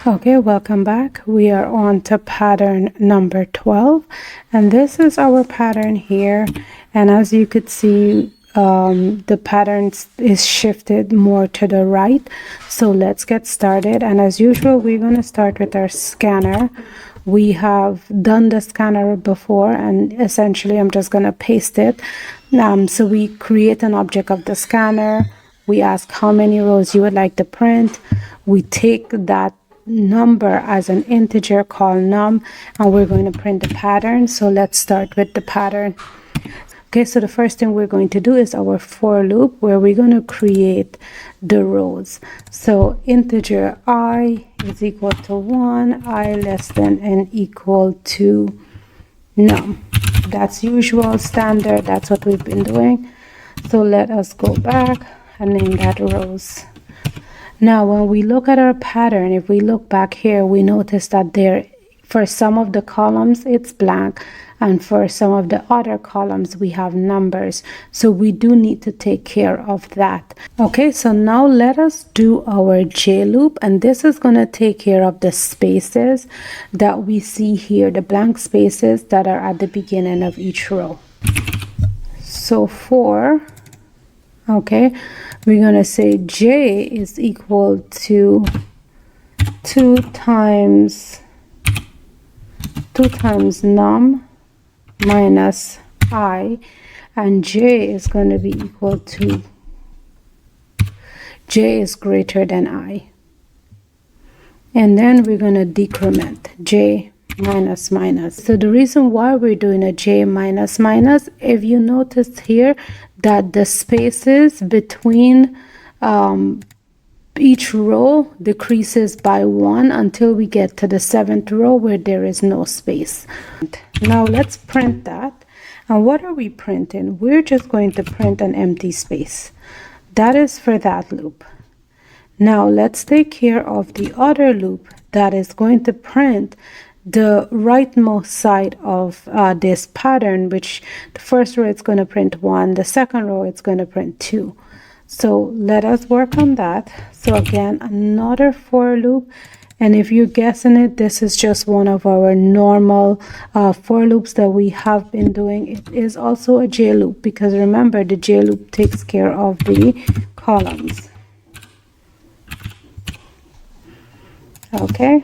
Okay, welcome back. We are on to pattern number 12, and this is our pattern here. And as you could see, the pattern is shifted more to the right. So let's get started. And as usual, we're going to start with our scanner. We have done the scanner before, and essentially I'm just going to paste it. So we create an object of the scanner. We ask how many rows you would like to print. We take that number as an integer called num, and we're going to print the pattern. So let's start with the pattern. Okay, so the first thing we're going to do is our for loop, where we're going to create the rows. So integer I is equal to 1, I less than and equal to num. That's usual, standard, that's what we've been doing. So let us go back and name that rows. Now, when we look at our pattern, if we look back here, we notice that for some of the columns, it's blank, and for some of the other columns, we have numbers. So we do need to take care of that. Okay, so now let us do our J loop, and this is going to take care of the spaces that we see here, the blank spaces that are at the beginning of each row. So okay, we're going to say J is equal to 2 times num minus I, and J is going to be equal to, J is greater than I. And then we're going to decrement J minus minus. So the reason why we're doing a J minus minus, if you notice here that the spaces between each row decreases by 1 until we get to the 7th row where there is no space. Now let's print that. And what are we printing? We're just going to print an empty space. That is for that loop. Now let's take care of the other loop that is going to print the rightmost side of this pattern, which the first row it's going to print 1, the second row it's going to print 2. So let us work on that. So again, another for loop, and if you're guessing it, this is just one of our normal for loops that we have been doing. It is also a J loop, because remember, the J loop takes care of the columns. Okay.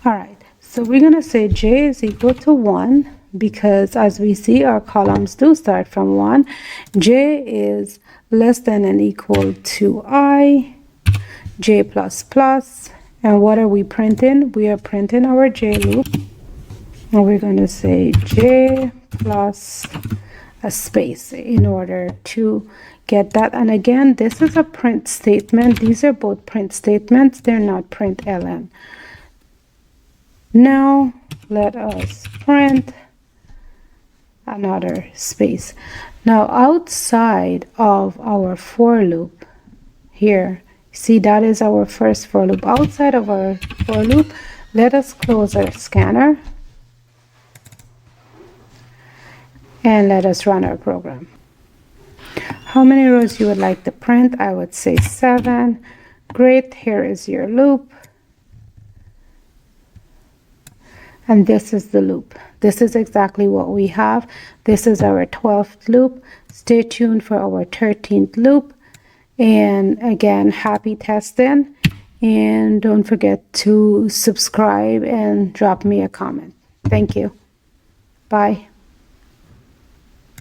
All right, so we're going to say J is equal to 1, because as we see, our columns do start from 1. J is less than and equal to I, J plus plus. And what are we printing? We are printing our J loop. And we're going to say J plus a space in order to get that. And again, this is a print statement. These are both print statements. They're not print ln. Now let us print another space. Now outside of our for loop here, see, that is our first for loop. Outside of our for loop, let us close our scanner and let us run our program. How many rows you would like to print? I would say 7. Great, here is your loop. And this is the loop. This is exactly what we have. This is our 12th loop. Stay tuned for our 13th loop. And again, happy testing. And don't forget to subscribe and drop me a comment. Thank you. Bye.